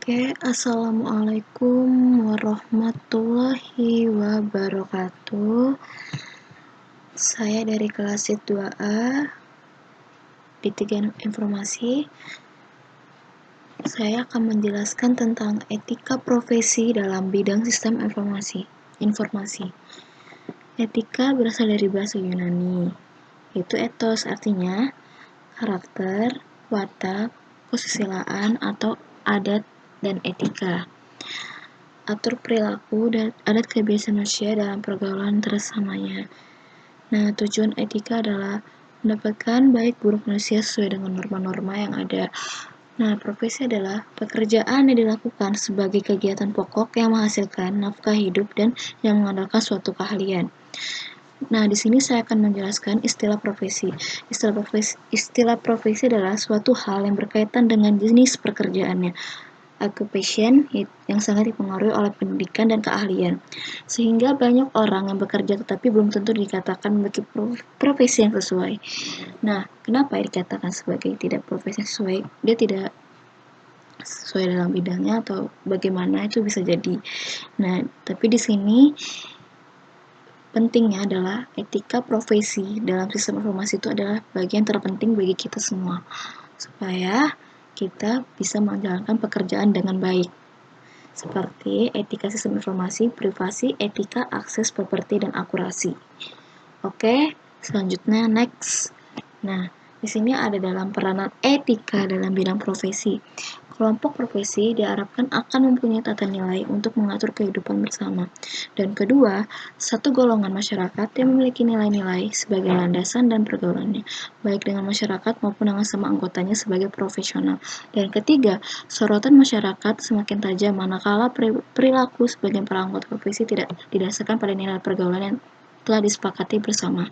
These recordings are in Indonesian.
Assalamualaikum warahmatullahi wabarakatuh. Saya dari kelas 2A di 3 Informasi. Saya akan menjelaskan tentang etika profesi dalam bidang sistem informasi. Etika berasal dari bahasa Yunani, yaitu ethos, artinya karakter, watak, kesusilaan atau adat dan etika. Atur perilaku dan adat kebiasaan manusia dalam pergaulan bersamanya. Nah, tujuan etika adalah mendapatkan baik buruk manusia sesuai dengan norma-norma yang ada. Nah, profesi adalah pekerjaan yang dilakukan sebagai kegiatan pokok yang menghasilkan nafkah hidup dan yang mengandalkan suatu keahlian. Nah, di sini saya akan menjelaskan istilah profesi. Istilah profesi adalah suatu hal yang berkaitan dengan jenis pekerjaannya. Occupation yang sangat dipengaruhi oleh pendidikan dan keahlian, sehingga banyak orang yang bekerja tetapi belum tentu dikatakan memiliki profesi yang sesuai. Nah, kenapa dikatakan sebagai tidak profesi sesuai? Dia tidak sesuai dalam bidangnya atau bagaimana, itu bisa jadi. Nah, tapi di sini pentingnya adalah etika profesi dalam sistem informasi itu adalah bagian terpenting bagi kita semua, supaya kita bisa menjalankan pekerjaan dengan baik, seperti etika sistem informasi, privasi, etika akses properti, dan akurasi. Oke, selanjutnya next. Nah, di sini ada dalam peranan etika dalam bidang profesi. Kelompok profesi diharapkan akan mempunyai tata nilai untuk mengatur kehidupan bersama. Dan kedua, satu golongan masyarakat yang memiliki nilai-nilai sebagai landasan dan pergaulannya, baik dengan masyarakat maupun dengan sama anggotanya sebagai profesional. Dan ketiga, sorotan masyarakat semakin tajam manakala perilaku sebagian para anggota profesi tidak didasarkan pada nilai pergaulan yang telah disepakati bersama.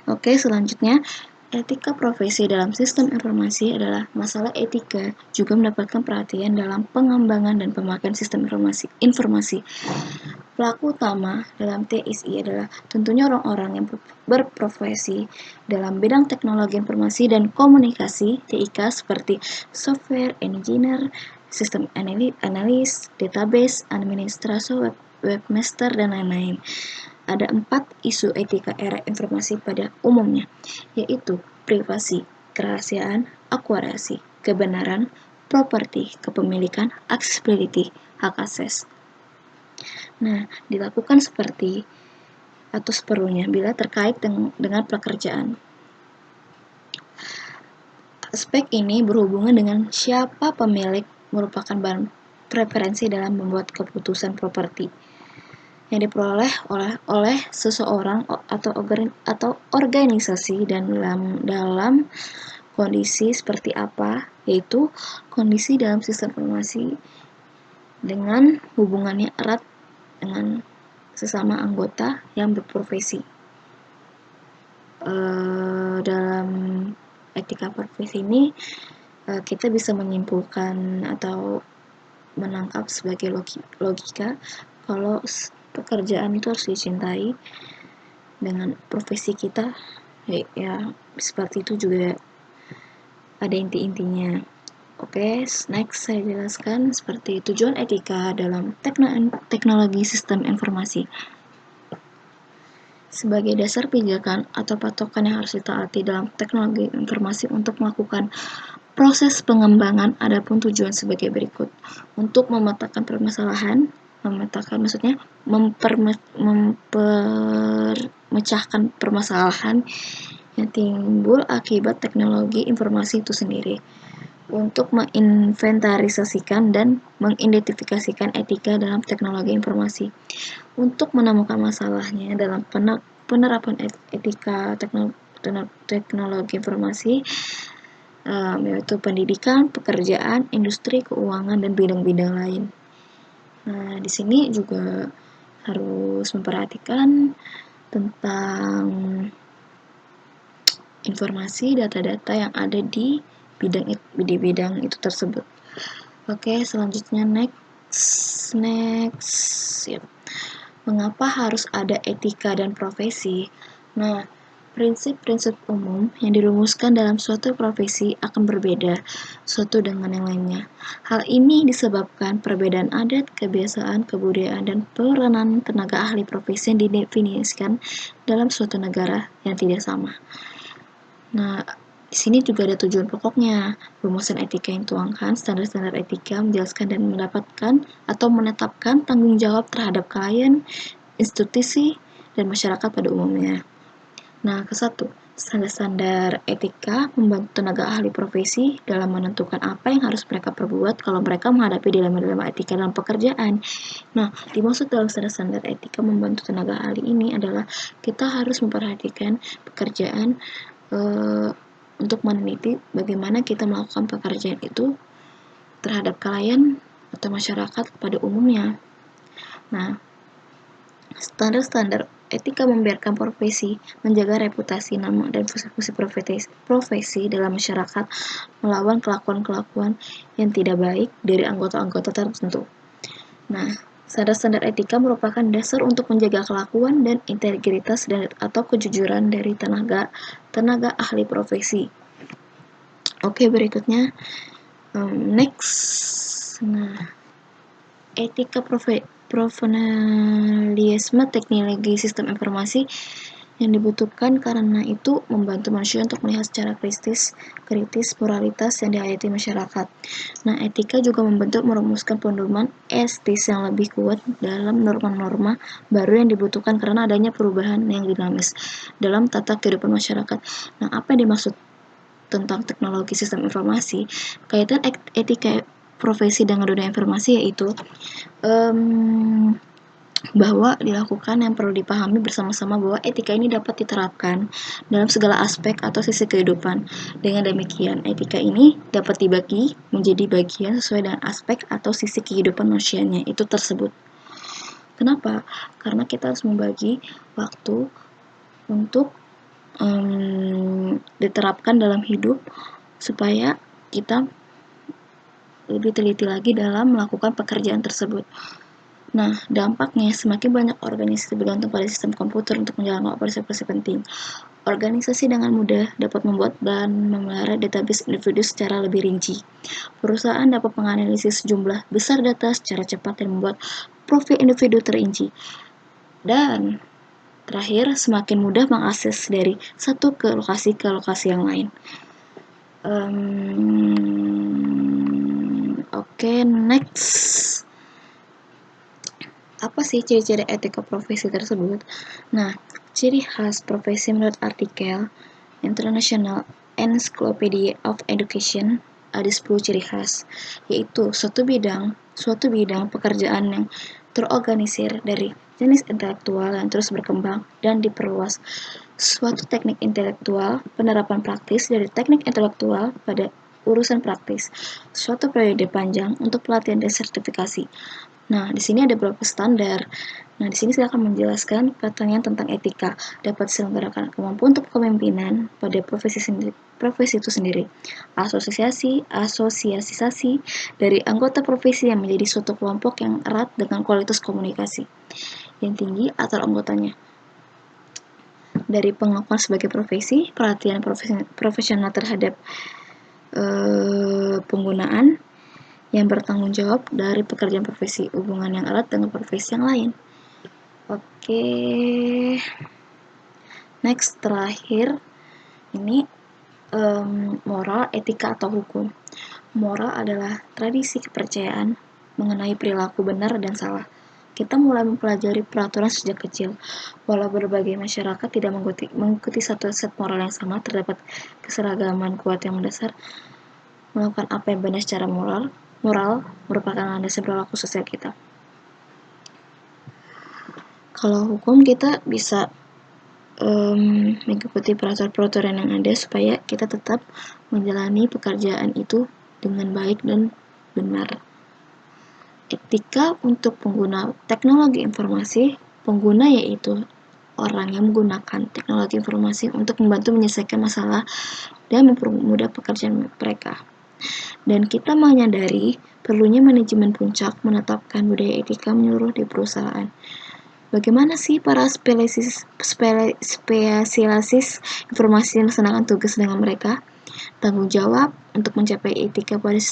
Oke, selanjutnya, etika profesi dalam sistem informasi adalah masalah etika juga mendapatkan perhatian dalam pengembangan dan pemakaian sistem informasi. Pelaku utama dalam TISI adalah tentunya orang-orang yang berprofesi dalam bidang teknologi informasi dan komunikasi (TIK) seperti software engineer, sistem analis, database, administrator, webmaster, dan lain-lain. Ada 4 isu etika era informasi pada umumnya, yaitu privasi, kerahasiaan, akurasi, kebenaran, properti, kepemilikan, accessibility, hak akses. Nah, dilakukan seperti atau seperlunya bila terkait dengan pekerjaan. Aspek ini berhubungan dengan siapa pemilik merupakan bahan preferensi dalam membuat keputusan properti yang diperoleh oleh seseorang atau organisasi dan dalam kondisi seperti apa, yaitu kondisi dalam sistem informasi dengan hubungannya erat dengan sesama anggota yang berprofesi. Dalam etika profesi ini kita bisa menyimpulkan atau menangkap sebagai logika kalau pekerjaan itu harus dicintai dengan profesi kita, ya seperti itu juga ada inti-intinya. Oke, next saya jelaskan seperti tujuan etika dalam teknologi sistem informasi. Sebagai dasar pijakan atau patokan yang harus ditaati dalam teknologi informasi untuk melakukan proses pengembangan, adapun tujuan sebagai berikut. Untuk memetakan memecahkan permasalahan yang timbul akibat teknologi informasi itu sendiri, untuk menginventarisasikan dan mengidentifikasikan etika dalam teknologi informasi, untuk menemukan masalahnya dalam penerapan etika teknologi informasi, yaitu pendidikan, pekerjaan, industri, keuangan, dan bidang-bidang lain. Nah, di sini juga harus memperhatikan tentang informasi data-data yang ada di bidang itu tersebut. Oke, selanjutnya next. Yep. Mengapa harus ada etika dan profesi? Nah, Prinsip-prinsip umum yang dirumuskan dalam suatu profesi akan berbeda suatu dengan yang lainnya. Hal ini disebabkan perbedaan adat, kebiasaan, kebudayaan, dan peranan tenaga ahli profesi yang didefinisikan dalam suatu negara yang tidak sama. Nah, di sini juga ada tujuan pokoknya. Rumusan etika yang tuangkan standar-standar etika menjelaskan dan mendapatkan atau menetapkan tanggung jawab terhadap klien, institusi, dan masyarakat pada umumnya. Nah, ke-1, standar-standar etika membantu tenaga ahli profesi dalam menentukan apa yang harus mereka perbuat kalau mereka menghadapi dilema-dilema etika dalam pekerjaan. Nah, dimaksud dalam standar-standar etika membantu tenaga ahli ini adalah kita harus memperhatikan pekerjaan untuk meneliti bagaimana kita melakukan pekerjaan itu terhadap klien atau masyarakat pada umumnya. Nah, standar-standar etika membiarkan profesi menjaga reputasi, nama, dan fungsi profesi dalam masyarakat melawan kelakuan-kelakuan yang tidak baik dari anggota-anggota tertentu. Nah, standar-standar etika merupakan dasar untuk menjaga kelakuan dan integritas atau kejujuran dari tenaga ahli profesi. Oke, berikutnya next. Nah, etika profesionalisme teknologi sistem informasi yang dibutuhkan karena itu membantu manusia untuk melihat secara kritis moralitas yang dihayati masyarakat. Nah, etika juga membentuk merumuskan pedoman etis yang lebih kuat dalam norma-norma baru yang dibutuhkan karena adanya perubahan yang dinamis dalam tata kehidupan masyarakat. Nah, apa yang dimaksud tentang teknologi sistem informasi? Kaitan etika profesi dengan dunia informasi yaitu bahwa dilakukan yang perlu dipahami bersama-sama bahwa etika ini dapat diterapkan dalam segala aspek atau sisi kehidupan. Dengan demikian, etika ini dapat dibagi menjadi bagian sesuai dengan aspek atau sisi kehidupan manusianya itu tersebut. Kenapa? Karena kita harus membagi waktu untuk diterapkan dalam hidup supaya kita lebih teliti lagi dalam melakukan pekerjaan tersebut. Nah, dampaknya semakin banyak organisasi bergantung pada sistem komputer untuk menjalankan operasi-operasi penting. Organisasi dengan mudah dapat membuat dan memelihara database individu secara lebih rinci. Perusahaan dapat menganalisis jumlah besar data secara cepat dan membuat profil individu terinci. Dan terakhir, semakin mudah mengakses dari satu ke lokasi yang lain. Oke, next. Apa sih ciri-ciri etika profesi tersebut? Nah, ciri khas profesi menurut artikel International Encyclopedia of Education ada 10 ciri khas, yaitu suatu bidang pekerjaan yang terorganisir dari jenis intelektual yang terus berkembang dan diperluas, suatu teknik intelektual, penerapan praktis dari teknik intelektual pada urusan praktis, suatu periode panjang untuk pelatihan dan sertifikasi. Nah, di sini ada beberapa standar. Nah, di sini saya akan menjelaskan pertanyaan tentang etika dapat diselenggarakan kemampuan untuk kepemimpinan pada profesi itu sendiri. Asosiasi dari anggota profesi yang menjadi suatu kelompok yang erat dengan kualitas komunikasi yang tinggi antar anggotanya. Dari pengakuan sebagai profesi, pelatihan profesional terhadap penggunaan yang bertanggung jawab dari pekerjaan profesi, hubungan yang erat dengan profesi yang lain. Oke, next, terakhir ini moral, etika, atau hukum. Moral adalah tradisi kepercayaan mengenai perilaku benar dan salah. Kita mulai mempelajari peraturan sejak kecil. Walau berbagai masyarakat tidak mengikuti satu set moral yang sama, terdapat keseragaman kuat yang mendasar melakukan apa yang benar secara moral merupakan landasan perilaku sosial kita. Kalau hukum, kita bisa mengikuti peraturan-peraturan yang ada supaya kita tetap menjalani pekerjaan itu dengan baik dan benar. Etika untuk pengguna teknologi informasi, pengguna yaitu orang yang menggunakan teknologi informasi untuk membantu menyelesaikan masalah dan mempermudah pekerjaan mereka. Dan kita menyadari perlunya manajemen puncak menetapkan budaya etika menyeluruh di perusahaan. Bagaimana sih para spesialis informasi melaksanakan tugas dengan mereka? Tanggung jawab untuk mencapai etika pada